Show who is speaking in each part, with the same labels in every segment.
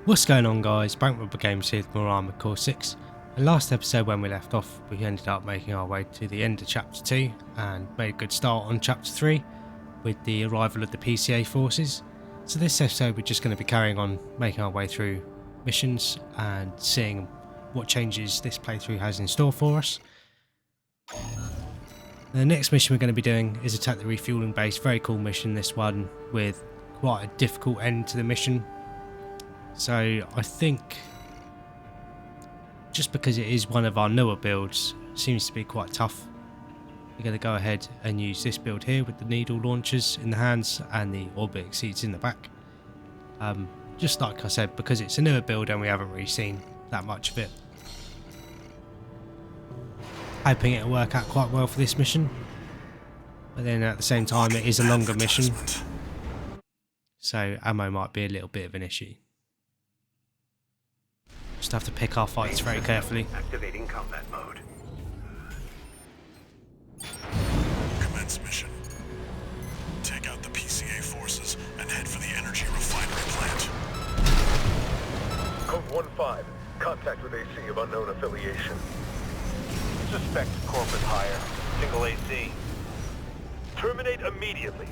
Speaker 1: What's going on, guys? Rubber Games here with more Armored Core 6. And last episode, when we left off, we ended up making our way to the end of Chapter 2 and made a good start on Chapter 3 with the arrival of the PCA forces. So this episode we're just going to be carrying on making our way through missions and seeing what changes this playthrough has in store for us. The next mission we're going to be doing is attack the refueling base. Very cool mission, this one, with quite a difficult end to the mission. So I think just because it is one of our newer builds, it seems to be quite tough. We're going to go ahead and use this build here with the needle launchers in the hands and the orbit exceeds in the back. Just like I said, because it's a newer build and we haven't really seen that much of it. Hoping it'll work out quite well for this mission. But then at the same time it is a longer mission. So ammo might be a little bit of an issue. Just have to pick our fights very carefully.
Speaker 2: Activating combat mode.
Speaker 3: Commence mission. Take out the PCA forces and head for the energy refinery plant.
Speaker 4: Code 1-5. Contact with AC of unknown affiliation.
Speaker 2: Suspect corporate hire. Single AC.
Speaker 4: Terminate immediately.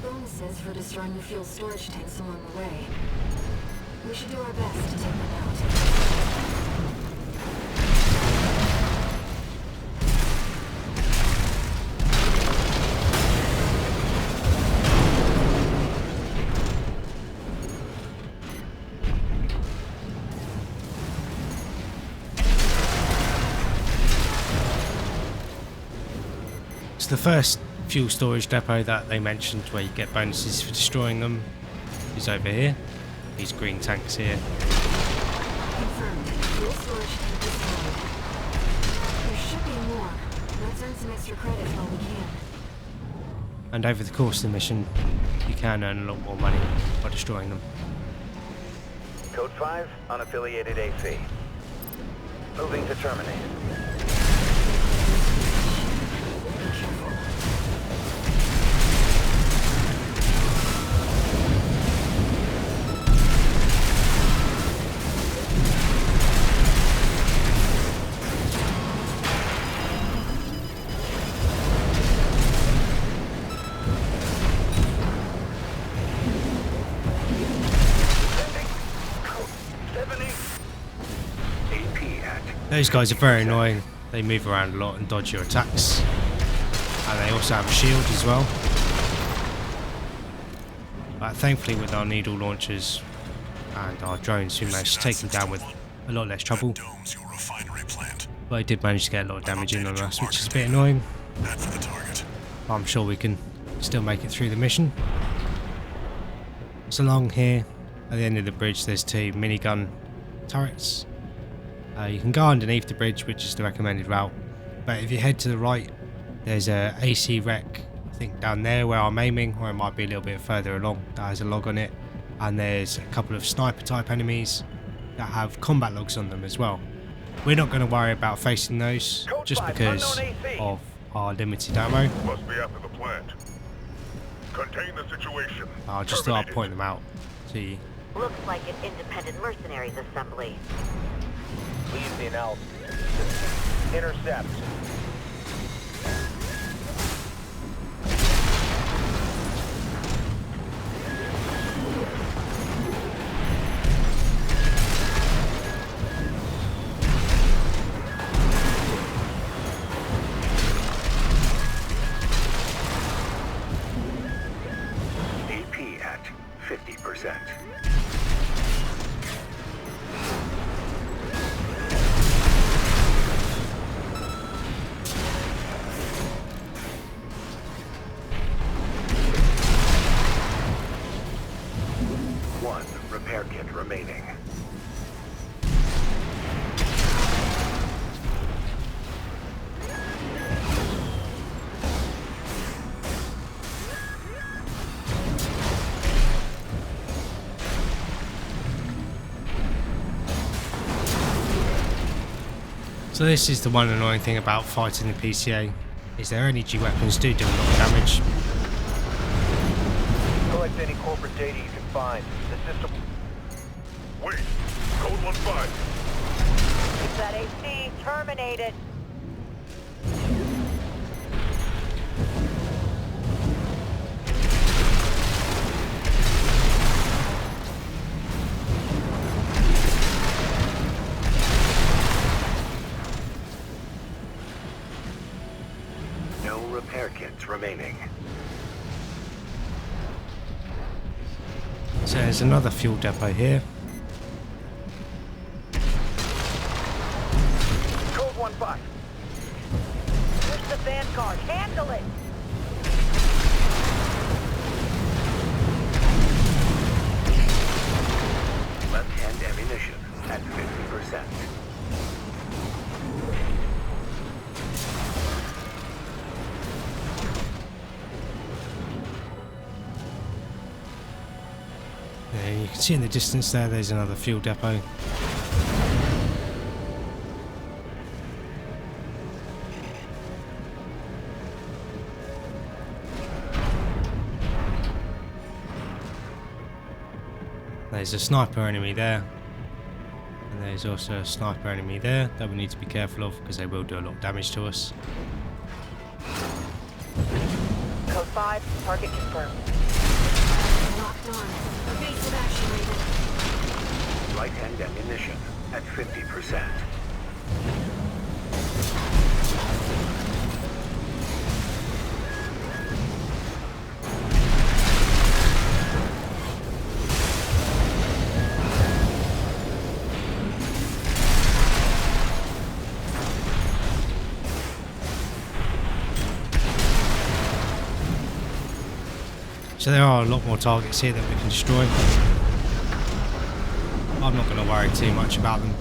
Speaker 5: Bonuses for destroying the fuel storage tanks along the way. We should do our best to take them out.
Speaker 1: So the first fuel storage depot that they mentioned where you get bonuses for destroying them is over here. These green tanks here.
Speaker 5: Confirmed. Fuel storage tank destroyed. There should be more. Let's earn some extra credit while we can.
Speaker 1: And over the course of the mission, you can earn a lot more money by destroying them.
Speaker 2: Code 5, unaffiliated AC. Moving to terminate.
Speaker 1: Those guys are very annoying. They move around a lot and dodge your attacks. And they also have a shield as well. But thankfully with our needle launchers and our drones, we managed to take them down with a lot less trouble. But I did manage to get a lot of damage in on us, which is a bit annoying. But I'm sure we can still make it through the mission. So along here, at the end of the bridge, there's two minigun turrets. You can go underneath the bridge, which is the recommended route, but if you head to the right, there's a AC wreck, I think down there where I'm aiming, or it might be a little bit further along, that has a log on it, and there's a couple of sniper type enemies that have combat logs on them as well. We're not going to worry about facing those, just because of our limited ammo.
Speaker 4: Must be after the plant. Contain the situation.
Speaker 1: I just thought I'd point them out to you.
Speaker 6: Looks like an independent mercenaries assembly.
Speaker 2: Leave the analysis. Intercept. AP at 50%.
Speaker 1: So this is the one annoying thing about fighting the PCA, is their energy weapons do a lot of damage.
Speaker 2: Collect any corporate data you can find. The system...
Speaker 4: Wait. Code 1-5.
Speaker 6: Keep that AC terminated.
Speaker 2: No repair kits remaining.
Speaker 1: So there's another fuel depot here.
Speaker 2: Code 1-5.
Speaker 6: Push the vanguard. Handle it.
Speaker 2: Left-hand ammunition at 50%.
Speaker 1: And you can see in the distance there, there's another fuel depot. There's a sniper enemy there, and there's also a sniper enemy there that we need to be careful of because they will do a lot of damage to us.
Speaker 6: Code 5, target confirmed.
Speaker 5: Locked on. Evasive action rated.
Speaker 2: Right-hand ammunition at 50%.
Speaker 1: So there are a lot more targets here that we can destroy. I'm not going to worry too much about them.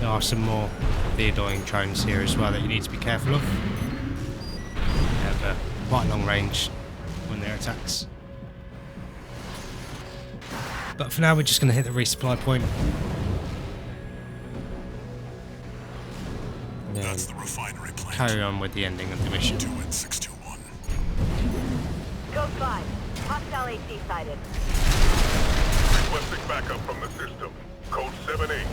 Speaker 1: There are some more Theodoring drones here as well that you need to be careful of. They have quite long range when their attacks. But for now, we're just going to hit the resupply point. And then
Speaker 3: That's the refinery plant.
Speaker 1: carry on with the ending of the mission.
Speaker 3: 2N621.
Speaker 6: Code 5, hostile AC sighted.
Speaker 4: Requesting backup from the system. Code 7-8.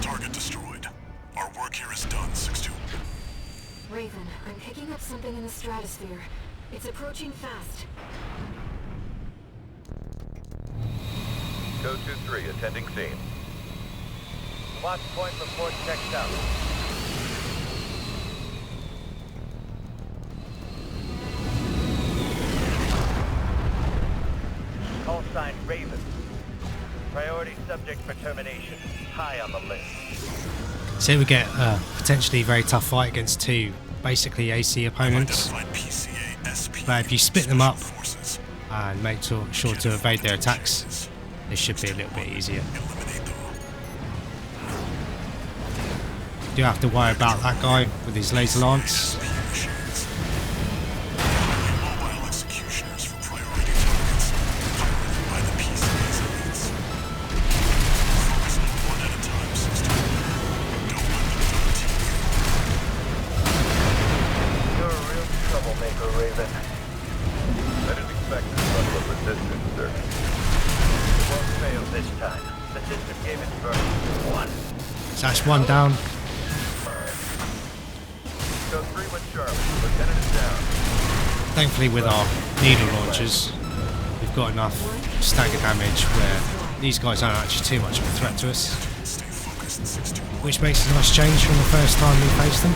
Speaker 3: Target destroyed. Our work here is done, 6-2.
Speaker 5: Raven, I'm picking up something in the stratosphere. It's approaching fast.
Speaker 2: Code 2-3, attending scene. Watch point report checked out. Call sign Raven. Priority subject for termination. High on the list.
Speaker 1: So we get a potentially very tough fight against two basically AC opponents.
Speaker 3: Identified PCA, SP,
Speaker 1: But if you split them up
Speaker 3: forces.
Speaker 1: and make sure to evade their attacks, this should be a little bit easier.
Speaker 3: Eliminate them.
Speaker 1: You do have to worry about that guy with his laser lance.
Speaker 3: SP machines. Mobile executioners for priority targets. Piloted by the PCA's elites. Focus on one at a time, 6-2. Don't let them double team you.
Speaker 2: You're a real troublemaker, Raven. I didn't expect this level of resistance, sir. It won't fail this time. The system gave its verdict. 1.
Speaker 1: So that's one down.
Speaker 2: Code 3 with Charlie. Lieutenant is down.
Speaker 1: Thankfully with our needle launchers, we've got enough stagger damage where these guys aren't actually too much of a threat to us.
Speaker 3: Stay focused. 621.
Speaker 1: which makes a nice change from the first time we faced them.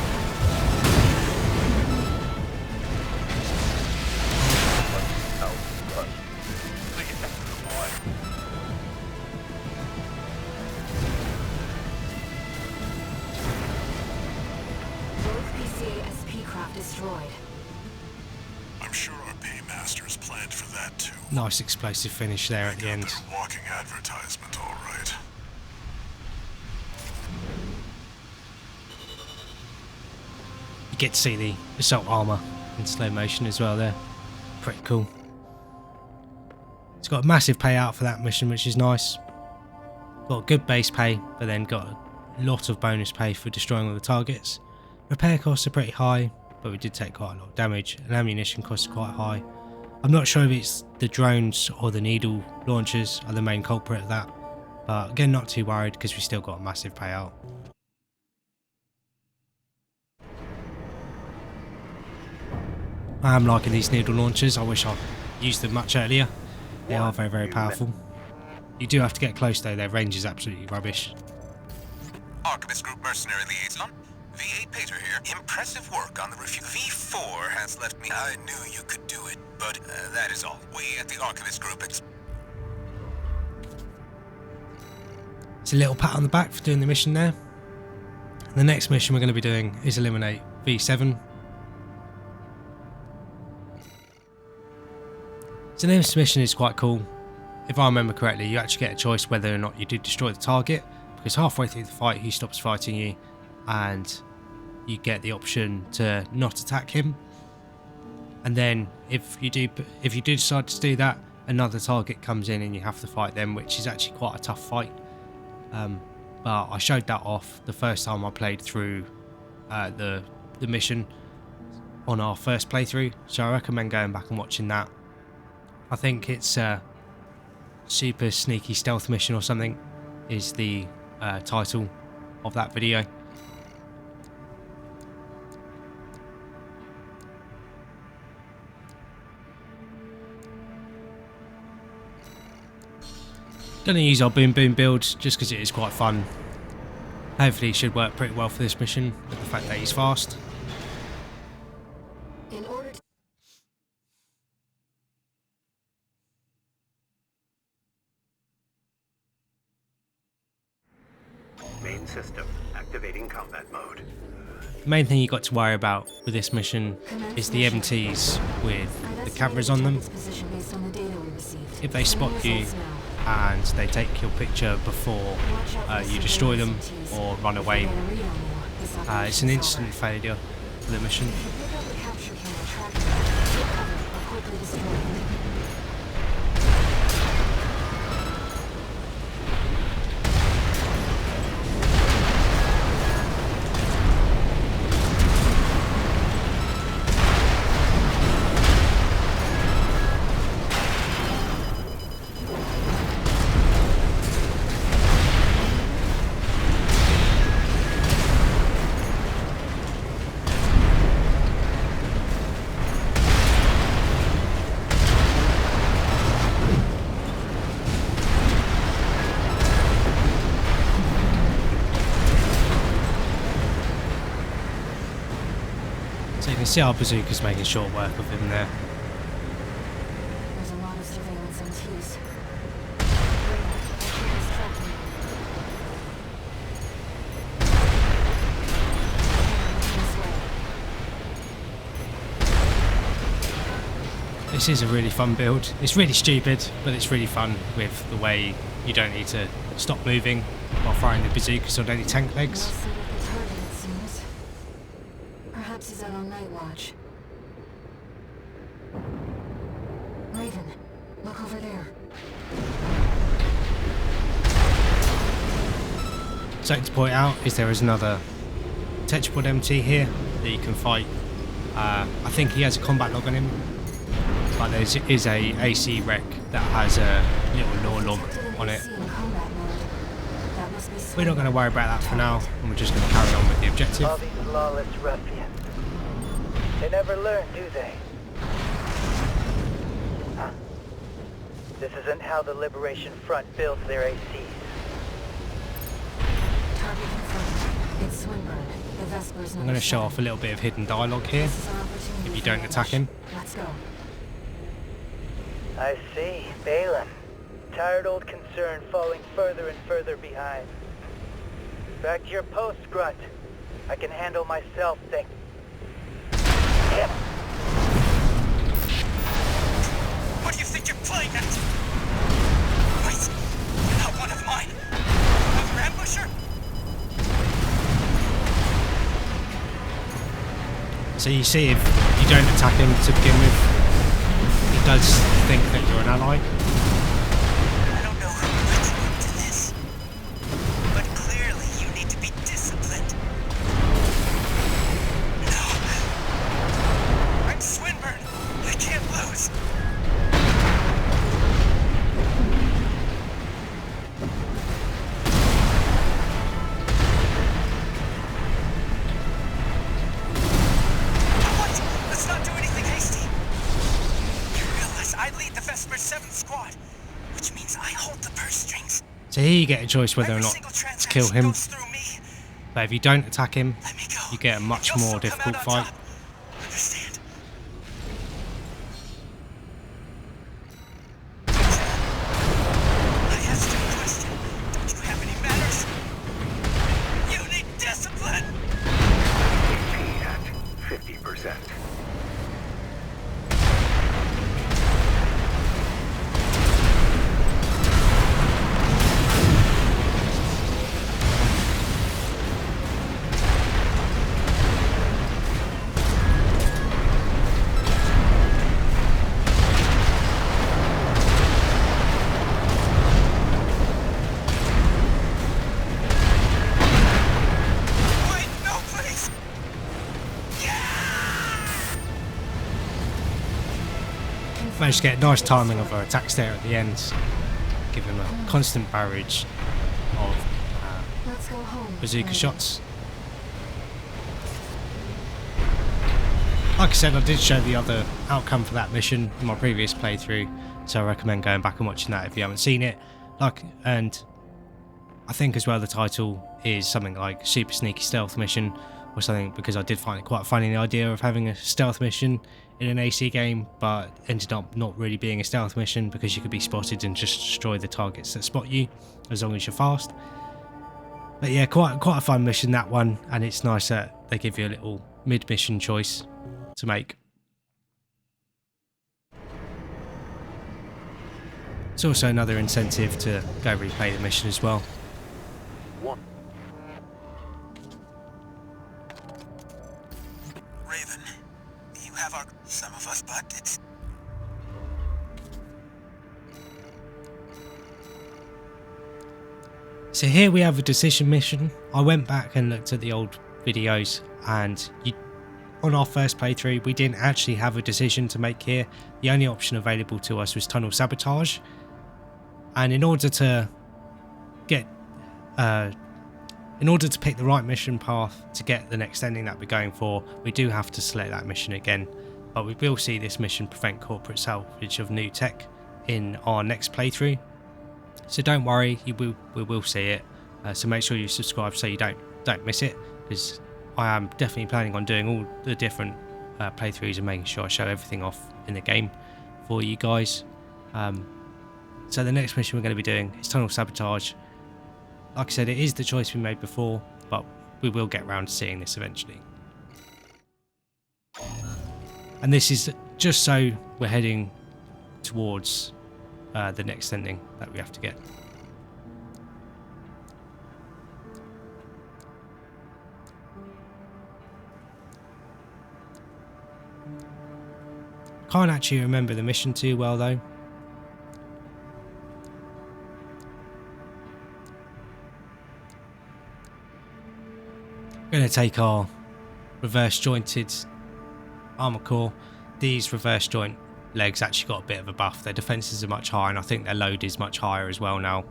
Speaker 5: Both PCA-SP craft destroyed.
Speaker 3: I'm sure our paymasters planned for that too.
Speaker 1: Nice explosive finish there at the end.
Speaker 3: They're walking advertisement, all right.
Speaker 1: You get to see the assault armour in slow motion as well there. Pretty cool. It's got a massive payout for that mission, which is nice. Got good base pay, but then got a lot of bonus pay for destroying all the targets. Repair costs are pretty high, but we did take quite a lot of damage, and ammunition costs are quite high. I'm not sure if it's the drones or the needle launchers are the main culprit of that, but again, not too worried because we still got a massive payout. I am liking these needle launchers. I wish I used them much earlier. They are very, very powerful. You do have to get close though, their range is absolutely rubbish.
Speaker 7: Archivist Group Mercenary Liaison. V8 Pater here. Impressive work on the review. V4 has left me. I knew you could do it, but that is all. We at the Archivist Group
Speaker 1: It's a little pat on the back for doing the mission there. The next mission we're going to be doing is eliminate V7. So this mission is quite cool. If I remember correctly, you actually get a choice whether or not you do destroy the target, because halfway through the fight he stops fighting you and you get the option to not attack him. And then if you do decide to do that, another target comes in and you have to fight them, which is actually quite a tough fight. But I showed that off the first time I played through the mission on our first playthrough, so I recommend going back and watching that. I think it's Super Sneaky Stealth Mission or something is the title of that video. Gonna use our boom boom build just because it is quite fun. Hopefully it should work pretty well for this mission with the fact that he's fast.
Speaker 5: In order to
Speaker 8: Main system activating combat mode.
Speaker 1: The main thing you got to worry about with this mission is the MTs with the cameras on them. If they spot you and they take your picture before you destroy them or run away, it's an instant failure for the mission. So you can see our bazooka's making short work of him there.
Speaker 5: There's a lot of surveillance MTs.
Speaker 1: This is a really fun build. It's really stupid, but it's really fun with the way you don't need to stop moving while firing the bazookas on any tank legs.
Speaker 5: Perhaps he's out on night watch. Raven, look over there.
Speaker 1: Something to point out is there is another Tetrapod MT here that you can fight. I think he has a combat log on him, but there is a AC wreck that has a little lore log on it. We're not going to worry about that for now, and we're just going to carry on with the objective.
Speaker 6: All these lawless ruffians. They never learn, do they? Huh. This isn't how the Liberation Front builds their ACs.
Speaker 5: Target confirmed. It's Swinburne. The Vesper's
Speaker 1: I'm going to show off a little bit of hidden dialogue here
Speaker 5: This is our opportunity
Speaker 1: if you
Speaker 5: for
Speaker 1: don't attack him.
Speaker 5: Let's go.
Speaker 6: I see. Balin. Tired old concern falling further and further behind. Back to your post, Grunt. I can handle myself, thank... Yep.
Speaker 7: What do you think you're playing at? Wait, you're not one of mine. Another ambusher?
Speaker 1: So you see, if you don't attack him to begin with, he does think that you're an ally.
Speaker 7: I don't know who led you up to this, but clearly you need to be disciplined. No. I'm Swinburne. I can't lose. What? Let's not do anything hasty. You realize I lead the Vesper 7th Squad, which means I hold the purse strings.
Speaker 1: So here you get a choice whether or
Speaker 7: Every
Speaker 1: not
Speaker 7: single
Speaker 1: to kill
Speaker 7: transaction
Speaker 1: him.
Speaker 7: goes through me.
Speaker 1: But if you don't attack him,
Speaker 7: Let me go.
Speaker 1: you get a much
Speaker 7: You'll
Speaker 1: more
Speaker 7: still come
Speaker 1: difficult
Speaker 7: out on
Speaker 1: fight.
Speaker 7: top. Understand? I asked you a question. Don't you have any manners? You need discipline.
Speaker 8: HP at 50%.
Speaker 7: Wait, no, please.
Speaker 1: Managed to get nice timing of our attacks there at the end, give him a constant barrage of
Speaker 5: Let's go home.
Speaker 1: bazooka shots. Like I said, I did show the other outcome for that mission in my previous playthrough, so I recommend going back and watching that if you haven't seen it. And I think as well the title is something like Super Sneaky Stealth Mission or something, because I did find it quite funny, the idea of having a stealth mission in an AC game, but ended up not really being a stealth mission because you could be spotted and just destroy the targets that spot you as long as you're fast. But yeah, quite a fun mission, that one, and it's nice that they give you a little mid-mission choice to make. It's also another incentive to go replay the mission as well.
Speaker 7: Raven, you have our... Some of us, but it's...
Speaker 1: So here we have a decision mission. I went back and looked at the old videos, and on our first playthrough we didn't actually have a decision to make here. The only option available to us was tunnel sabotage, and in order to pick the right mission path to get the next ending that we're going for, we do have to select that mission again. But we will see this mission, prevent corporate salvage of new tech, in our next playthrough. So don't worry, we will see it. So make sure you subscribe so you don't miss it, because I am definitely planning on doing all the different playthroughs and making sure I show everything off in the game for you guys. So the next mission we're going to be doing is tunnel sabotage. Like I said, it is the choice we made before, but we will get around to seeing this eventually. And this is just so we're heading towards the next ending that we have to get. Can't actually remember the mission too well though. We're going to take our reverse jointed armor core. These reverse joint legs actually got a bit of a buff. Their defenses are much higher, and I think their load is much higher as well now.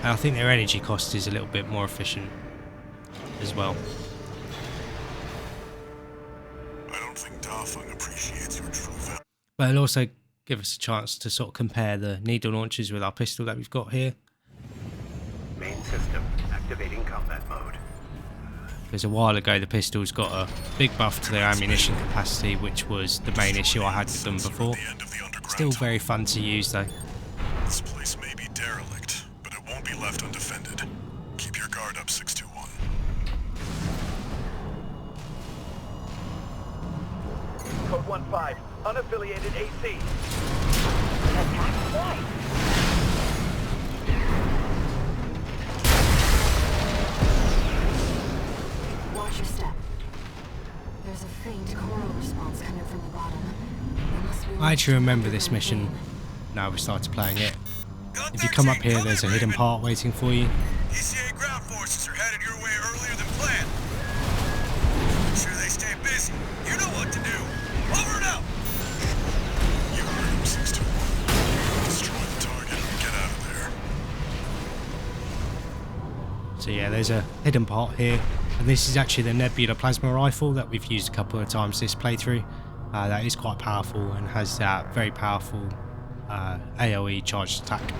Speaker 1: And I think their energy cost is a little bit more efficient as well.
Speaker 3: I don't think Darfang appreciates your true value.
Speaker 1: But it'll also give us a chance to sort of compare the needle launchers with our pistol that we've got here.
Speaker 8: Main system activating combat mode.
Speaker 1: Because a while ago the pistol's got a big buff to their ammunition capacity, which was the main issue I had with them before. Still very fun to use though.
Speaker 3: This place may be derelict, but it won't be left undefended. Keep your guard up, 621.
Speaker 2: Code 1-5, unaffiliated AC.
Speaker 5: Attack twice. Watch your step. There's a faint choral response coming from the bottom. It must be
Speaker 1: I actually remember this mission now we started playing it. If you come up here, there's a hidden part waiting for you.
Speaker 7: ECA ground forces are headed your way earlier than planned. Make sure they stay busy. You know what to do. Over and out.
Speaker 3: You heard him, 621. Destroy the target and get out of there.
Speaker 1: So yeah, there's a hidden part here. And this is actually the Nebula plasma rifle that we've used a couple of times this playthrough. That is quite powerful and has that very powerful AoE charged attack.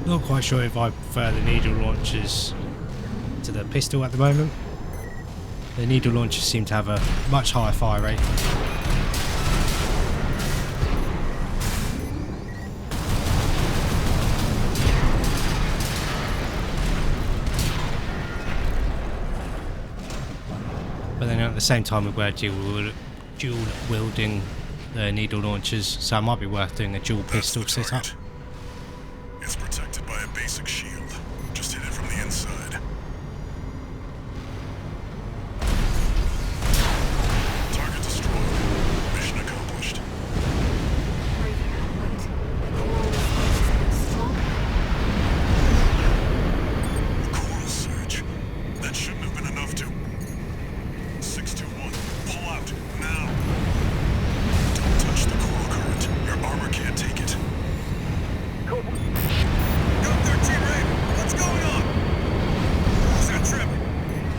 Speaker 1: Not quite sure if I prefer the needle launchers to the pistol at the moment. The needle launchers seem to have a much higher fire rate. But then at the same time we were dual wielding the needle launchers, so it might be worth doing a dual pistol
Speaker 3: That's the
Speaker 1: setup.
Speaker 3: target. It's protected by a basic shield. Just hit it from the inside. Target destroyed. Mission accomplished. Coral surge. That shouldn't have been enough to... 621, pull out, now! Don't touch the coral current. Your armor can't take it.
Speaker 2: Code
Speaker 7: Go 13 Raven, what's going on? Who's that trip?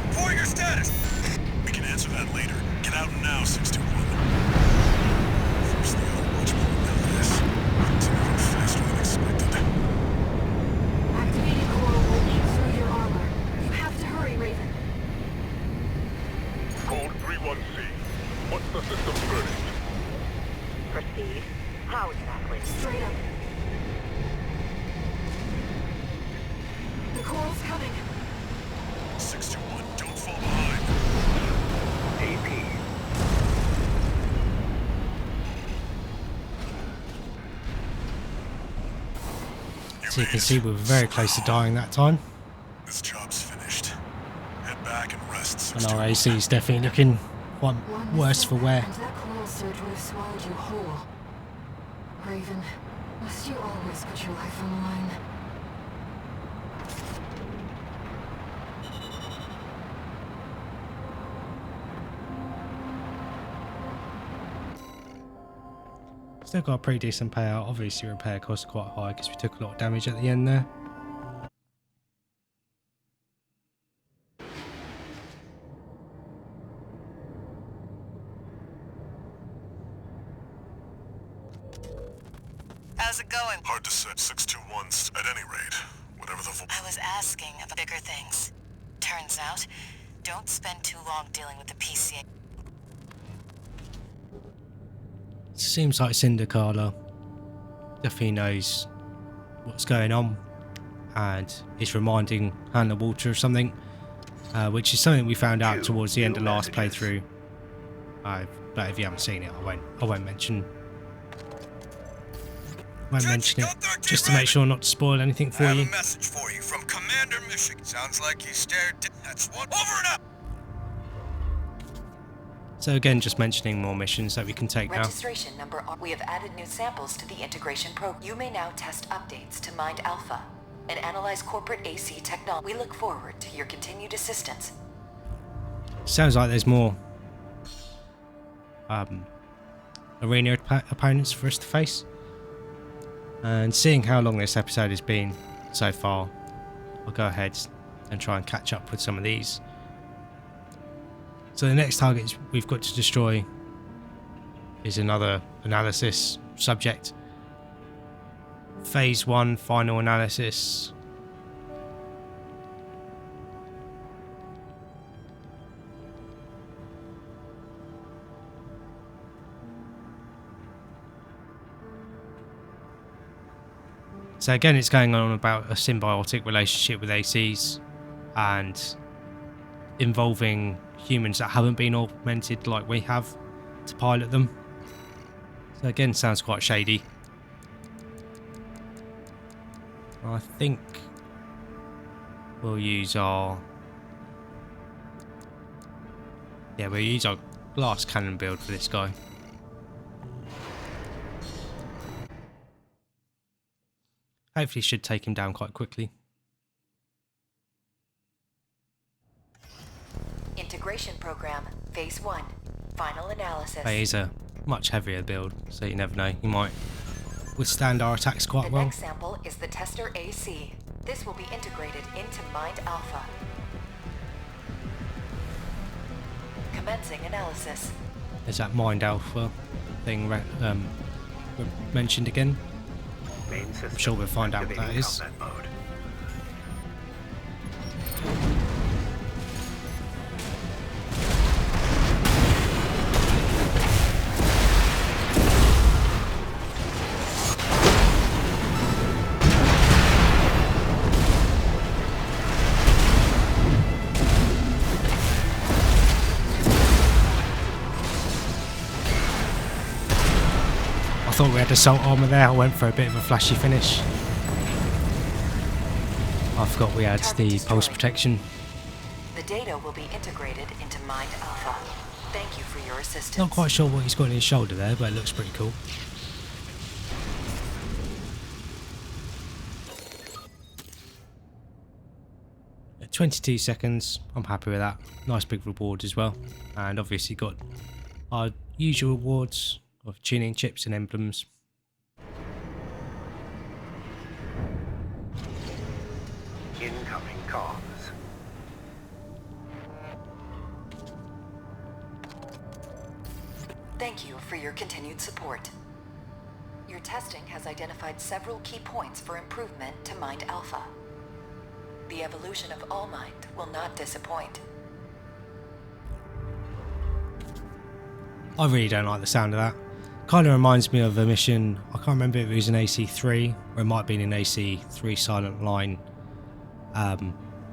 Speaker 7: Report your status.
Speaker 3: We can answer that later. Get out now, 621. First the other watch point, now this. It's moving faster than expected.
Speaker 5: Activating coral will eat through your armor. You have to hurry, Raven.
Speaker 4: Code 31C. What's the system's verdict?
Speaker 5: Proceed. How exactly? Straight up. The coral's coming.
Speaker 3: 621, don't fall behind.
Speaker 8: AP.
Speaker 1: So you can see we were very close to dying that time.
Speaker 3: This job's finished. Head back and rest,
Speaker 1: And our
Speaker 3: 621.
Speaker 1: AC is definitely looking quite
Speaker 5: One
Speaker 1: worse for
Speaker 5: step,
Speaker 1: wear.
Speaker 5: and that coral surge would have swallowed you whole. Raven, must you always put your life on the line?
Speaker 1: Still got a pretty decent payout. Obviously repair costs are quite high because we took a lot of damage at the end there.
Speaker 7: How's it going?
Speaker 3: Hard to say. 621's at any rate. Whatever the
Speaker 9: I was asking about bigger things. Turns out, don't spend too long dealing with the PCA.
Speaker 1: Seems like Syndicala definitely knows what's going on and is reminding Hannah Walter of something, which is something we found out towards the end of last playthrough. But if you haven't seen it, I won't mention it, just to make sure not to spoil anything for
Speaker 7: I have
Speaker 1: you.
Speaker 7: a message for you from Commander Michigan. Sounds like you stared. That's what. Over and out.
Speaker 1: So again, just mentioning more missions that we can take now.
Speaker 9: Registration number. We have added new samples to the integration program. You may now test updates to Mind Alpha and analyze corporate AC technology. We look forward to your continued assistance.
Speaker 1: Sounds like there's more arena opponents for us to face. And seeing how long this episode has been so far, I'll go ahead and try and catch up with some of these. So the next target we've got to destroy is another analysis subject. Phase 1 final analysis. So again, it's going on about a symbiotic relationship with ACs and involving humans that haven't been augmented like we have to pilot them. So again, sounds quite shady. I think we'll use our glass cannon build for this guy. Hopefully should take him down quite quickly.
Speaker 9: Integration program, phase 1, final analysis.
Speaker 1: But he's a much heavier build, so you never know. He might withstand our attacks quite well.
Speaker 9: The next sample is the tester AC. This will be integrated into Mind Alpha. Commencing analysis.
Speaker 1: There's that Mind Alpha thing mentioned again.
Speaker 8: Main system
Speaker 1: I'm sure we'll find out what that
Speaker 8: activating
Speaker 1: is.
Speaker 8: combat mode.
Speaker 1: I thought we had assault armor there. I went for a bit of a flashy finish. I forgot we had the pulse protection.
Speaker 9: The data will be integrated into Mind Alpha. Thank you for your assistance.
Speaker 1: Not quite sure what he's got in his shoulder there, but it looks pretty cool. At 22 seconds, I'm happy with that. Nice big reward as well. And obviously got our usual rewards of tuning chips and emblems.
Speaker 8: Incoming comms.
Speaker 9: Thank you for your continued support. Your testing has identified several key points for improvement to Mind Alpha. The evolution of All Mind will not disappoint.
Speaker 1: I really don't like the sound of that. Kind of reminds me of a mission, I can't remember if it was an AC3 or it might have been an AC3 Silent Line,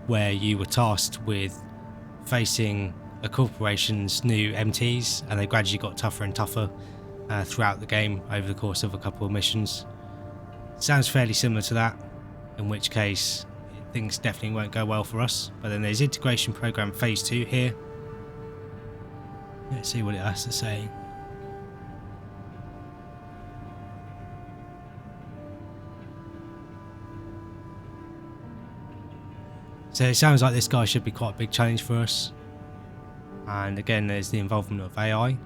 Speaker 1: where you were tasked with facing a corporation's new MTs, and they gradually got tougher and tougher throughout the game over the course of a couple of missions. Sounds fairly similar to that, in which case things definitely won't go well for us. But then there's Integration Program Phase 2 here. Let's see what it has to say. So it sounds like this guy should be quite a big challenge for us. And again, there's the involvement of AI.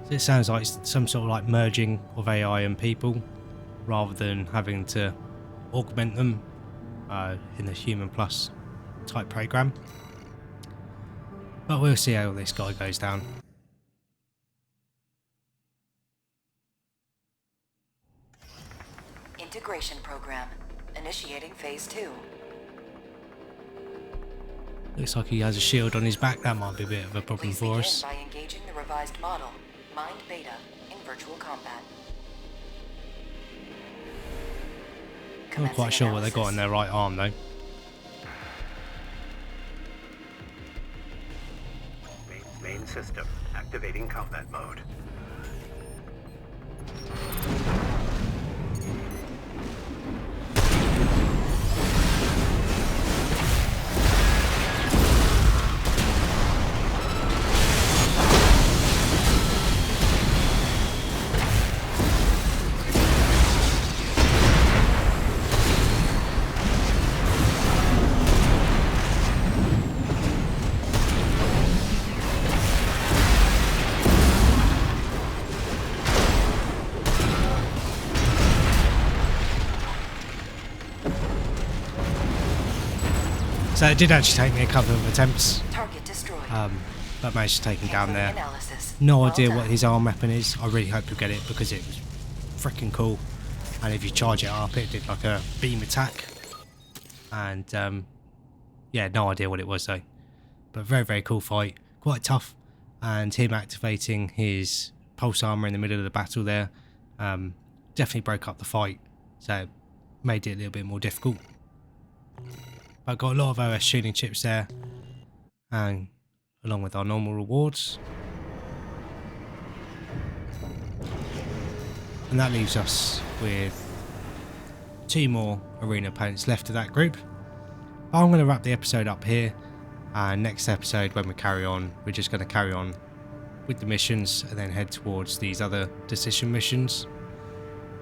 Speaker 1: So it sounds like some sort of like merging of AI and people, rather than having to augment them in the Human Plus type program. But we'll see how this guy goes down.
Speaker 9: integration program. Initiating phase 2.
Speaker 1: Looks like he has a shield on his back. That might be a bit of a problem
Speaker 9: Please
Speaker 1: for
Speaker 9: begin
Speaker 1: us.
Speaker 9: by engaging the revised model, Mind Beta, in virtual combat.
Speaker 1: I'm not quite sure what they got in their right arm though.
Speaker 8: Main system. Activating combat mode.
Speaker 1: So it did actually take me a couple of attempts,
Speaker 9: Target destroyed.
Speaker 1: but managed to take him down there.
Speaker 9: Analysis.
Speaker 1: No
Speaker 9: Well
Speaker 1: idea
Speaker 9: done.
Speaker 1: what his arm weapon is. I really hope you'll get it because it was freaking cool. And if you charge it up, it did like a beam attack. And yeah, no idea what it was though. But very, very cool fight. Quite tough. And him activating his pulse armor in the middle of the battle there definitely broke up the fight. So it made it a little bit more difficult. But got a lot of OS shooting chips there. And along with our normal rewards. And that leaves us with 2 more arena opponents left of that group. But I'm going to wrap the episode up here. And next episode, when we carry on, we're just going to carry on with the missions and then head towards these other decision missions.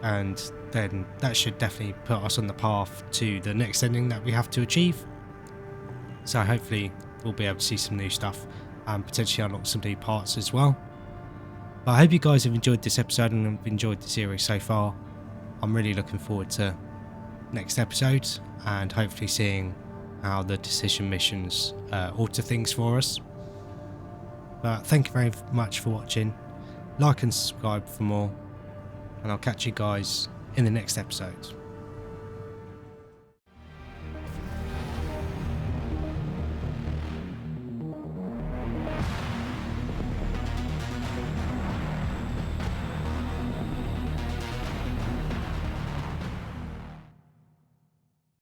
Speaker 1: And then that should definitely put us on the path to the next ending that we have to achieve. So hopefully we'll be able to see some new stuff and potentially unlock some new parts as well. But I hope you guys have enjoyed this episode and have enjoyed the series so far. I'm really looking forward to next episode and hopefully seeing how the decision missions alter things for us. But thank you very much for watching. Like and subscribe for more, and I'll catch you guys in the next episode.